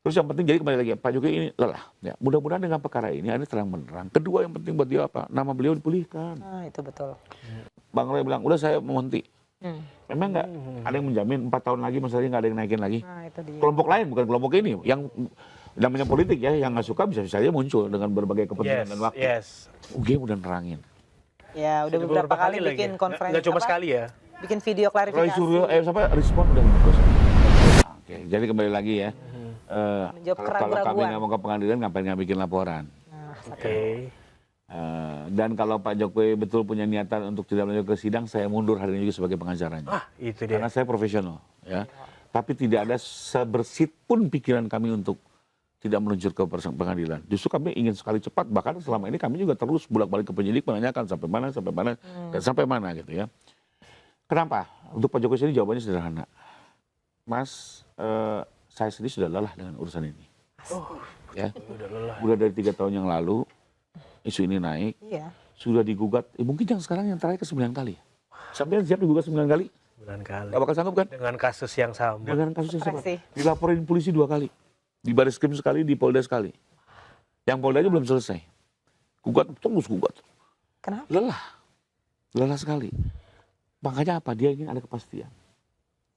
Terus yang penting jadi kembali lagi Pak Jokowi ini lelah. Ya, mudah-mudahan dengan perkara ini ada terang menerang. Kedua yang penting buat dia apa? Nama beliau dipulihkan. Itu betul. Bang Roy bilang, udah saya menghenti. Memang nggak ada yang menjamin 4 tahun lagi masalahnya nggak ada yang naikin lagi. Itu dia. Kelompok lain bukan kelompok ini yang namanya politik ya, yang nggak suka bisa saja muncul dengan berbagai kepentingan dan waktu. UGM udah nerangin. Ya udah beberapa kali bikin konferensi. Nggak cuma sekali ya. Bikin video klarifikasi. Roy Suryo, respon udah bagus. Oke, jadi kembali lagi ya. Kalau kami nggak mau ke pengadilan, ngapain nggak bikin laporan? Oke. Dan kalau Pak Jokowi betul punya niatan untuk tidak lanjut ke sidang, saya mundur hari ini juga sebagai pengacaranya. Itu dia. Karena saya profesional, ya. Tapi tidak ada sebersit pun pikiran kami untuk tidak meluncur ke pengadilan. Justru kami ingin sekali cepat, bahkan selama ini kami juga terus bolak-balik ke penyidik menanyakan sampai mana, dan sampai mana gitu ya. Kenapa? Untuk Pak Jokowi sendiri jawabannya sederhana. Mas, saya sendiri sudah lelah dengan urusan ini. Ya, udah dari 3 tahun yang lalu, isu ini naik, sudah digugat, mungkin yang sekarang yang terakhir ke 9 kali. Sampai siap digugat 9 kali? 9 kali. Gak bakal sanggup kan? Dengan kasus yang sama. Dengan kasus yang sama. Dilaporin polisi 2 kali. Di Bareskrim sekali, di Polda sekali. Yang Polda aja belum selesai. Gugat, terus gugat. Kenapa? Lelah sekali. Makanya apa? Dia ingin ada kepastian.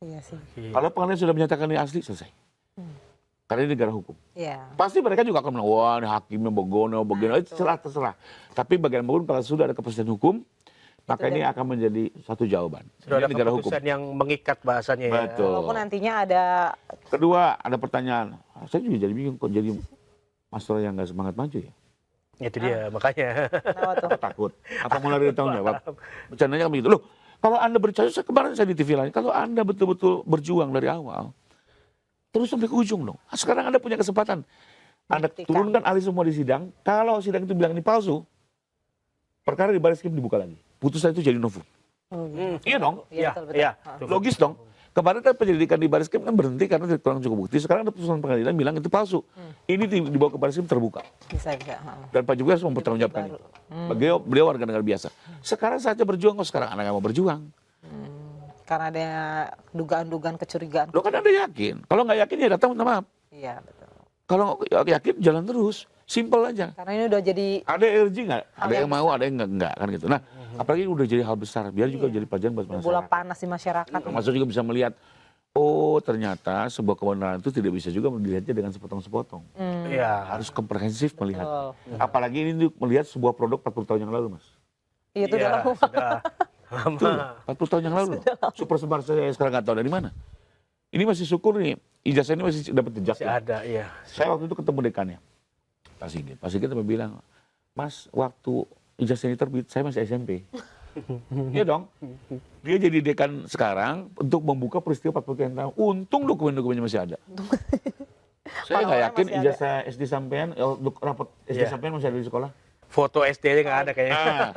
Iya sih. Kalau pengadilan sudah menyatakan ini asli, selesai. Karena ini negara hukum. Iya. Pasti mereka juga akan bilang, wah ini hakimnya begono, itu terserah. Tapi bagaimanapun kalau sudah ada kepastian hukum, maka ini akan menjadi satu jawaban. Sudah ada negara keputusan yang mengikat bahasanya ya. Betul. Walaupun nantinya ada... Kedua, ada pertanyaan. Saya juga jadi bingung kok jadi master yang nggak semangat maju ya. Itu dia, makanya. Kenapa tuh? Takut. Apa mulai dari tahun jawab? Bercandanya kan begitu. Loh, kalau Anda berbicara, kemarin saya di TV lain, kalau Anda betul-betul berjuang dari awal, terus sampai ke ujung dong. Sekarang Anda punya kesempatan. Anda turunkan ahli semua di sidang. Kalau sidang itu bilang ini palsu, perkara di Bareskrim dibuka lagi. Putusan itu jadi novum. Iya dong. Iya. Logis dong. Kemarin kan penyelidikan di Bareskrim kan berhenti karena kurang cukup bukti. Sekarang ada putusan pengadilan bilang itu palsu. Ini dibawa ke Bareskrim terbuka. Bisa. Dan Pak Jokowi harus mempertanggungjawabkan itu. Beliau warga negara biasa. Sekarang saatnya berjuang, kok sekarang Anda nggak mau berjuang? Karena ada dugaan-dugaan kecurigaan. Lo kan Anda yakin. Kalau nggak yakin ya datang minta maaf. Iya, betul. Kalau yakin jalan terus. Simple aja. Karena ini udah jadi... Ada urgensi nggak? Ada yang mau, ada yang nggak kan gitu. Nah, apalagi udah jadi hal besar. Biar juga jadi pelajaran buat masyarakat. Bola panas di masyarakat. Termasuk juga bisa melihat, oh ternyata sebuah kebenaran itu tidak bisa juga dilihatnya dengan sepotong-sepotong. Iya. Harus komprehensif melihat. Apalagi ini melihat sebuah produk 40 tahun yang lalu, Mas. Iya, itu udah lama. Sudah lama. 40 tahun yang lalu. Super sembar saya sekarang nggak tahu dari mana. Ini masih syukur nih, ijazah ini masih dapat jejak. Masih ada, iya. Saya waktu itu ketemu dekannya, Pak Sigit sampai bilang, Mas, waktu ijazah ini terbit, saya masih SMP. Iya dong. Dia jadi dekan sekarang untuk membuka peristiwa 40 tahun. Untung dokumen-dokumennya masih ada. Saya nggak yakin ijazah SD sampean, raport SD sampean masih ada di sekolah. Foto SD-nya nggak ada kayaknya.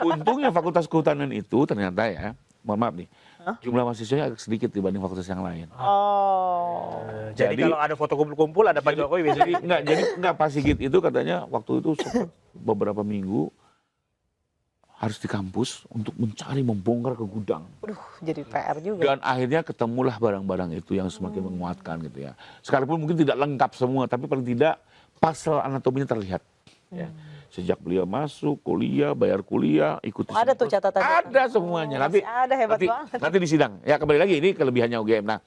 Untungnya Fakultas Kehutanan itu ternyata ya, mohon maaf nih, jumlah mahasiswanya agak sedikit dibanding fakultas yang lain. Jadi kalau ada foto kumpul-kumpul ada Pak Jokowi biasanya. Jadi Pak Sigit itu katanya waktu itu sempat beberapa minggu harus di kampus untuk mencari membongkar ke gudang. Jadi PR juga. Dan akhirnya ketemulah barang-barang itu yang semakin menguatkan gitu ya. Sekalipun mungkin tidak lengkap semua, tapi paling tidak pasal anatominya terlihat. Ya. Sejak beliau masuk kuliah, bayar kuliah, ikuti. Ada tuh catatannya. Ada semuanya. Ada hebat banget. Nanti di sidang. Ya kembali lagi ini kelebihannya UGM. Nah,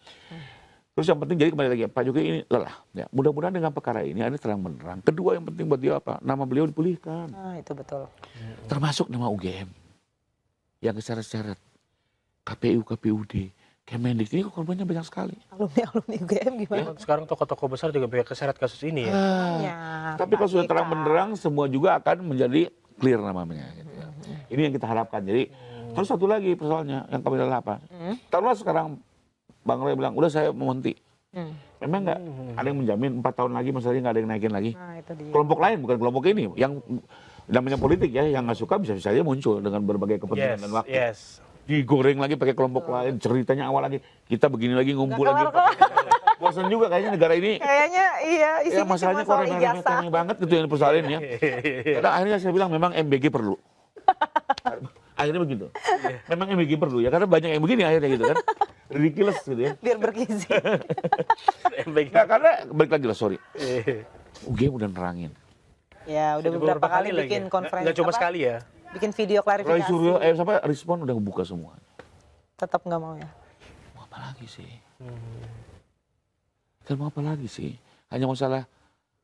terus yang penting jadi kembali lagi Pak Jokowi ini lelah. Ya, mudah-mudahan dengan perkara ini ada terang menerang. Kedua yang penting buat dia apa? Nama beliau dipulihkan. Itu betul. Termasuk nama UGM yang keseret-seret. KPU, KPUD, Kemendik ini korbannya banyak sekali. Alumni UGM gimana? Sekarang tokoh-tokoh besar juga banyak keseret kasus ini ya. Tapi kalau sudah terang benderang semua juga akan menjadi clear namanya. Gitu ya. Ini yang kita harapkan. Jadi terus satu lagi persoalannya yang kami adalah apa? Taruhlah sekarang Bang Roy bilang, udah saya menghenti. Memang nggak ada yang menjamin 4 tahun lagi masalahnya nggak ada yang naikin lagi. Itu dia. Kelompok lain bukan kelompok ini. Yang namanya politik ya, yang nggak suka bisa saja muncul dengan berbagai kepentingan dan waktu. Digoreng lagi pakai kelompok lain, ceritanya awal lagi, kita begini lagi, ngumpul lagi. Bosan juga kayaknya negara ini. Kayaknya iya, isinya ya, masalahnya cuma soal ijazah. banget gitu yang persoalan ya. Karena akhirnya saya bilang memang MBG perlu. Akhirnya begitu. Memang MBG perlu ya, karena banyak yang begini akhirnya gitu kan. ridiculous gitu ya. Biar bergizi. Nah, karena balik lagi lah, sorry. UGM udah nerangin. Ya, udah beberapa kali bikin ya. konferensi. Nggak cuma apa, sekali ya. Bikin video Roy klarifikasi. Suryo, Respon udah buka semua. Tetap nggak mau ya. Mau apa lagi sih? Kan mau apa lagi sih? Hanya masalah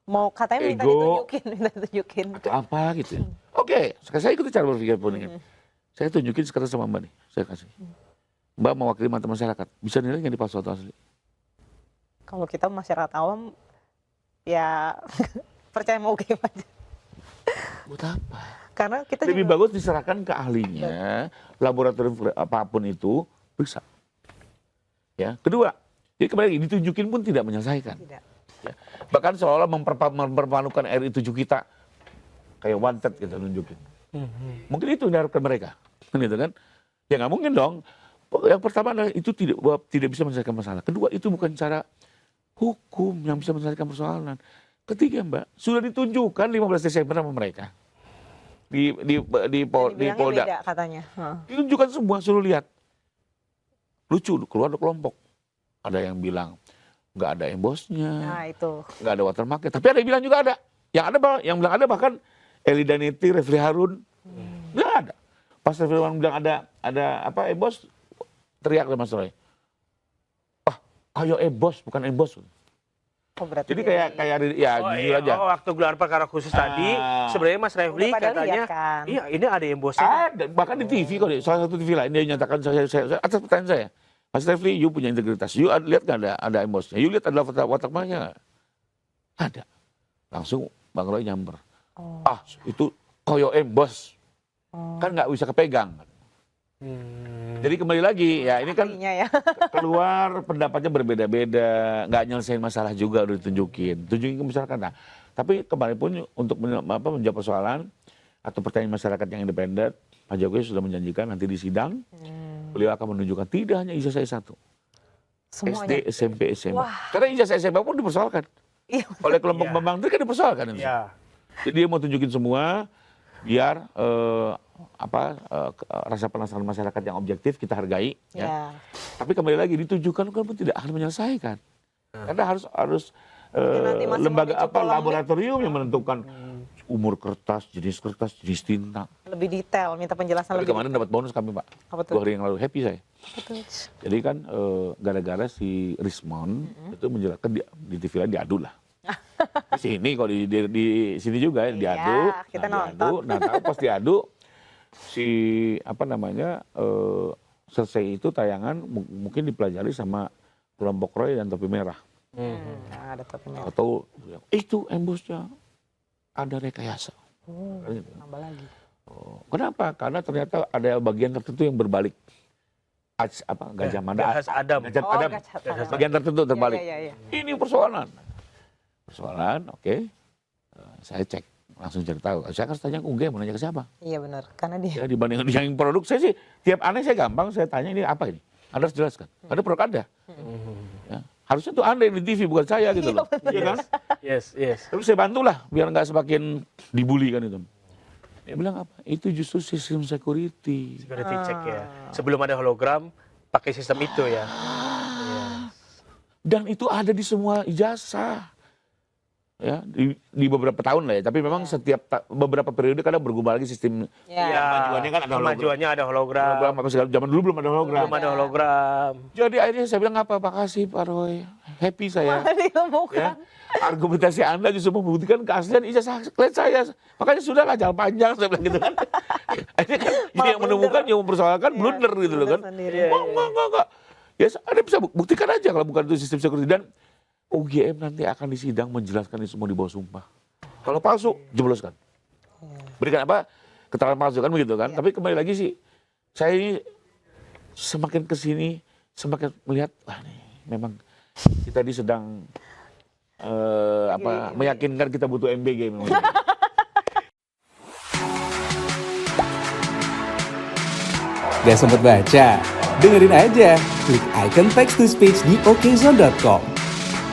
Mau katanya minta Ego. ditunjukin. atau apa gitu ya. Oke, saya ikuti cara berpikir pun ini. Saya tunjukin sekarang sama Mbak nih, saya kasih. Mbak mewakili mata masyarakat, bisa nilai nggak di palsu atau asli? Kalau kita masyarakat awam, ya percaya mau UGM aja. Buat apa? Karena kita Lebih juga bagus diserahkan ke ahlinya, laboratorium apapun itu, periksa. Ya, kedua, jadi kembali lagi, ditunjukin pun tidak menyelesaikan. tidak. Ya. Bahkan seolah-olah mempermalukan RI 7 kita, kayak wanted kita nunjukin. Mungkin itu yang diharapkan mereka, gitu kan? Ya nggak mungkin dong. Yang pertama adalah itu tidak bisa menyelesaikan masalah. Kedua, itu bukan cara hukum yang bisa menyelesaikan persoalan. Ketiga, Mbak, sudah ditunjukkan 15 Desember sama mereka di Bilangnya Polda. beda katanya. Ditunjukkan semua, suruh lihat. Lucu, keluar ada kelompok. Ada yang bilang nggak ada embosnya, Nah itu. nggak ada watermarknya. Tapi ada yang bilang juga ada. Yang bilang ada bahkan Eli Daniti, Refli Harun, nggak ada. Pas Refli Harun bilang ada apa embos, teriak Mas Roy. Wah, ayo embos, bukan embos. Oh, berarti Jadi dia- kayak ya jujur aja. Waktu gelar perkara khusus tadi, sebenarnya Mas Refli Udah pada katanya, lihat kan? iya ini ada yang bosnya. Ada, bahkan di TV kok, salah satu TV lain dia nyatakan saya atas pertanyaan saya. Mas Refli, you punya integritas. You lihat nggak ada embosnya? You lihat ada watermarknya nggak? Ada. Langsung Bang Roy nyamber. Ah, itu koyo embos. Kan nggak bisa kepegang. Jadi kembali lagi, ya ini kan Ahlinya ya. keluar pendapatnya berbeda-beda, nggak nyelesain masalah juga udah tunjukin ke masyarakat. Nah, tapi kemarin pun untuk menjawab persoalan atau pertanyaan masyarakat yang independen, Pak Jokowi sudah menjanjikan nanti di sidang beliau akan menunjukkan tidak hanya ijazah S1, Semuanya. SD, SMP, SMA. Wah. Karena ijazah SMA pun dipersoalkan Iya. oleh kelompok Iya. Bambang itu kan dipersoalkan. itu. Iya. Jadi dia mau tunjukin semua biar rasa penasaran masyarakat yang objektif kita hargai. Ya. Ya. Tapi kembali lagi ditujukan kan pun tidak akan menyelesaikan. Karena harus nanti masih lembaga memicu polemik. laboratorium yang menentukan umur kertas, jenis tinta. Lebih detail, minta penjelasan Tapi lebih kemarin dapat bonus kami, Pak. Apa tuh? 2 hari yang lalu happy saya. Betul. Jadi kan gara-gara si Rismon itu menjelaskan di TV lain diadu lah. Di sini kok di sini juga diadu. Iya, kita diadu. Nah, pas diadu si selesai itu tayangan mungkin dipelajari sama kelompok Roy dan Topi Merah. Nah, ada topi merah. Atau itu embosnya ada rekayasa. Tambah lagi. Oh, kenapa? Karena ternyata ada bagian tertentu yang berbalik. Gajah Mada. Gajah Adam. Gajah Oh, Adam. Gajah Adam. Bagian tertentu terbalik. Iya. Ini persoalan, oke. Saya cek, langsung cari tahu. Saya kan tanya ke UGM, mau nanya ke siapa? Iya benar, karena dia Ya, dibandingkan yang produk, saya sih tiap aneh saya gampang, saya tanya ini apa ini? Anda harus jelaskan. Ada produk Anda. Ya, harusnya tuh Anda yang di TV, bukan saya gitu loh. Iya kan? Yes. Tapi saya bantulah biar nggak semakin dibully kan itu. Dia bilang apa? Itu justru sistem security. Security check ya. Sebelum ada hologram, pakai sistem itu ya. Dan itu ada di semua ijazah. Ya, di beberapa tahun lah ya. Tapi memang setiap beberapa periode kadang berubah lagi sistem. ya. Kemajuannya kan ada hologram. Kemajuannya ada hologram. Hologram apa segala. Zaman dulu belum ada hologram. Belum ada hologram. Jadi akhirnya saya bilang apa? Makasih Pak Roy. Happy saya. ditemukan. Ya. Argumentasi Anda justru membuktikan keaslian ijazah klien saya. Makanya sudahlah jalan panjang saya bilang gitu kan. Akhirnya kan Malah yang menemukan, blunder. yang mempersoalkan Iya, blunder gitu loh kan. sendiri. Enggak. Ya Anda bisa buktikan aja kalau bukan itu sistem security. Dan UGM nanti akan di sidang menjelaskan ini semua di bawah sumpah. Kalau palsu, jebloskan. Berikan apa? Keterangan palsu kan begitu kan. Tapi kembali lagi sih, saya ini semakin kesini, semakin melihat, wah nih memang kita ini sedang meyakinkan kita butuh MBG memang. Gak sempet baca? Dengerin aja, klik icon text to speech di okezone.com.